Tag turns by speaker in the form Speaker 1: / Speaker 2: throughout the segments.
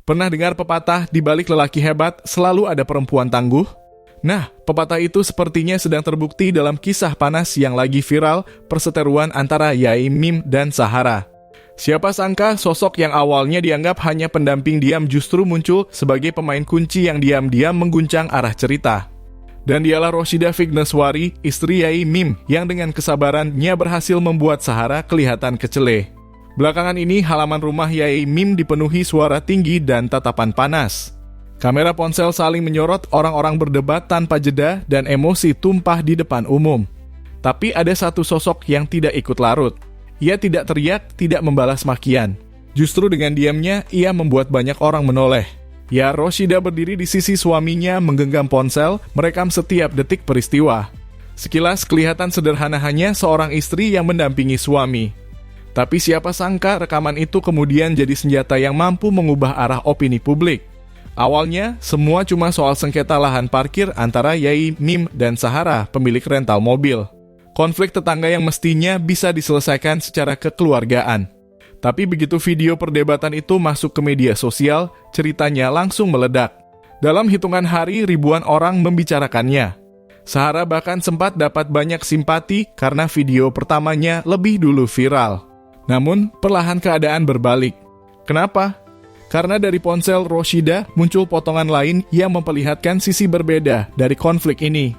Speaker 1: Pernah dengar pepatah di balik lelaki hebat selalu ada perempuan tangguh? Nah, pepatah itu sepertinya sedang terbukti dalam kisah panas yang lagi viral perseteruan antara Yai Mim dan Sahara. Siapa sangka sosok yang awalnya dianggap hanya pendamping diam justru muncul sebagai pemain kunci yang diam-diam mengguncang arah cerita. Dan dialah Roshida Vigneswari, istri Yai Mim, yang dengan kesabarannya berhasil membuat Sahara kelihatan kecele. Belakangan ini halaman rumah Yai Mim dipenuhi suara tinggi dan tatapan panas. Kamera ponsel saling menyorot, orang-orang berdebat tanpa jeda dan emosi tumpah di depan umum. Tapi ada satu sosok yang tidak ikut larut. Ia tidak teriak, tidak membalas makian. Justru dengan diamnya, ia membuat banyak orang menoleh. Ya, Roshida berdiri di sisi suaminya menggenggam ponsel, merekam setiap detik peristiwa. Sekilas kelihatan sederhana hanya seorang istri yang mendampingi suami. Tapi siapa sangka rekaman itu kemudian jadi senjata yang mampu mengubah arah opini publik. Awalnya, semua cuma soal sengketa lahan parkir antara Yai Mim dan Sahara, pemilik rental mobil. Konflik tetangga yang mestinya bisa diselesaikan secara kekeluargaan. Tapi begitu video perdebatan itu masuk ke media sosial, ceritanya langsung meledak. Dalam hitungan hari, ribuan orang membicarakannya. Sahara bahkan sempat dapat banyak simpati karena video pertamanya lebih dulu viral. Namun, perlahan keadaan berbalik. Kenapa? Karena dari ponsel Roshida muncul potongan lain yang memperlihatkan sisi berbeda dari konflik ini.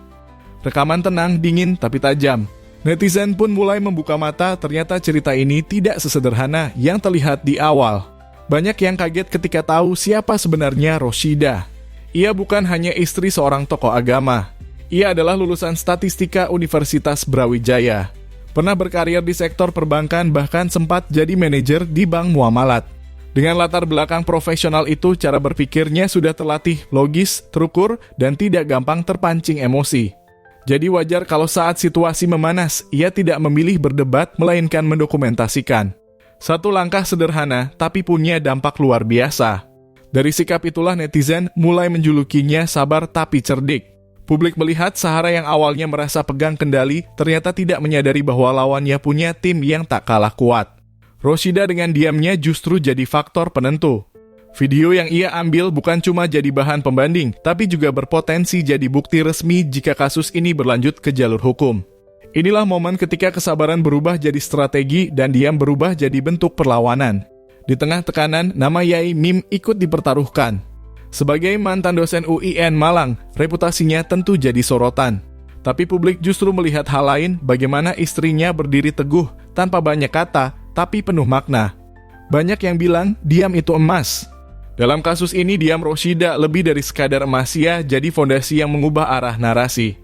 Speaker 1: Rekaman tenang, dingin, tapi tajam. Netizen pun mulai membuka mata, ternyata cerita ini tidak sesederhana yang terlihat di awal. Banyak yang kaget ketika tahu siapa sebenarnya Roshida. Ia bukan hanya istri seorang tokoh agama. Ia adalah lulusan statistika Universitas Brawijaya. Pernah berkarir di sektor perbankan, bahkan sempat jadi manajer di bank muamalat. Dengan latar belakang profesional itu, cara berpikirnya sudah terlatih logis, terukur, dan tidak gampang terpancing emosi. Jadi wajar kalau saat situasi memanas, ia tidak memilih berdebat, melainkan mendokumentasikan. Satu langkah sederhana, tapi punya dampak luar biasa. Dari sikap itulah netizen mulai menjulukinya sabar tapi cerdik. Publik melihat Sahara yang awalnya merasa pegang kendali, ternyata tidak menyadari bahwa lawannya punya tim yang tak kalah kuat. Roshida dengan diamnya justru jadi faktor penentu. Video yang ia ambil bukan cuma jadi bahan pembanding, tapi juga berpotensi jadi bukti resmi jika kasus ini berlanjut ke jalur hukum. Inilah momen ketika kesabaran berubah jadi strategi dan diam berubah jadi bentuk perlawanan. Di tengah tekanan, nama Yai Mim ikut dipertaruhkan. Sebagai mantan dosen UIN Malang, reputasinya tentu jadi sorotan. Tapi publik justru melihat hal lain, bagaimana istrinya berdiri teguh tanpa banyak kata, tapi penuh makna. Banyak yang bilang, diam itu emas. Dalam kasus ini, diam Roshida lebih dari sekadar emasia, jadi fondasi yang mengubah arah narasi.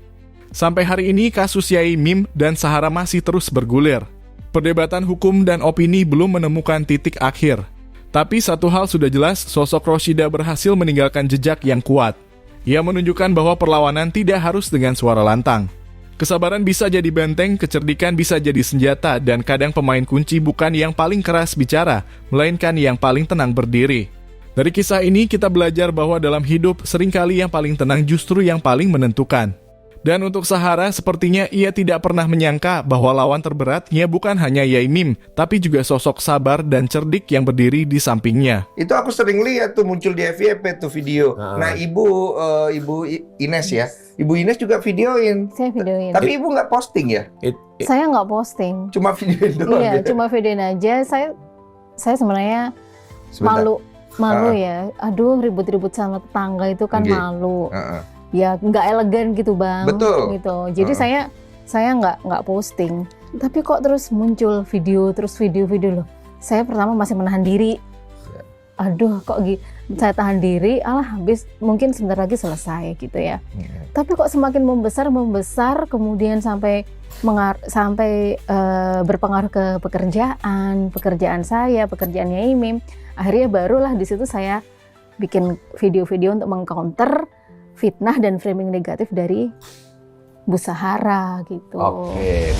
Speaker 1: Sampai hari ini, kasus Yai Mim dan Sahara masih terus bergulir. Perdebatan hukum dan opini belum menemukan titik akhir. Tapi satu hal sudah jelas, sosok Roshida berhasil meninggalkan jejak yang kuat. Ia menunjukkan bahwa perlawanan tidak harus dengan suara lantang. Kesabaran bisa jadi benteng, kecerdikan bisa jadi senjata, dan kadang pemain kunci bukan yang paling keras bicara, melainkan yang paling tenang berdiri. Dari kisah ini kita belajar bahwa dalam hidup seringkali yang paling tenang justru yang paling menentukan. Dan untuk Sahara, sepertinya ia tidak pernah menyangka bahwa lawan terberatnya bukan hanya Yai Mim, tapi juga sosok sabar dan cerdik yang berdiri di sampingnya.
Speaker 2: Itu aku sering lihat tuh muncul di FYP tuh video. Nah, Ibu Ines ya, Ibu Ines juga videoin.
Speaker 3: Saya videoin.
Speaker 2: Tapi Ibu nggak posting ya?
Speaker 3: Saya nggak posting.
Speaker 2: Cuma videoin doang.
Speaker 3: Iya,
Speaker 2: ya?
Speaker 3: cuma videoin aja. Saya sebenarnya malu ya. Aduh, ribut-ribut sama tetangga itu kan malu. Ya nggak elegan gitu bang.
Speaker 2: Betul.
Speaker 3: Gitu. Jadi saya nggak posting. Tapi kok terus muncul video loh. Saya pertama masih menahan diri. Aduh, kok saya tahan diri. Alah, habis mungkin sebentar lagi selesai gitu ya. Tapi kok semakin membesar, kemudian sampai berpengaruh ke pekerjaan saya, pekerjaan Yai Mim. Akhirnya barulah di situ saya bikin video-video untuk mengcounter fitnah dan framing negatif dari Bu Sahara gitu.
Speaker 2: Oke.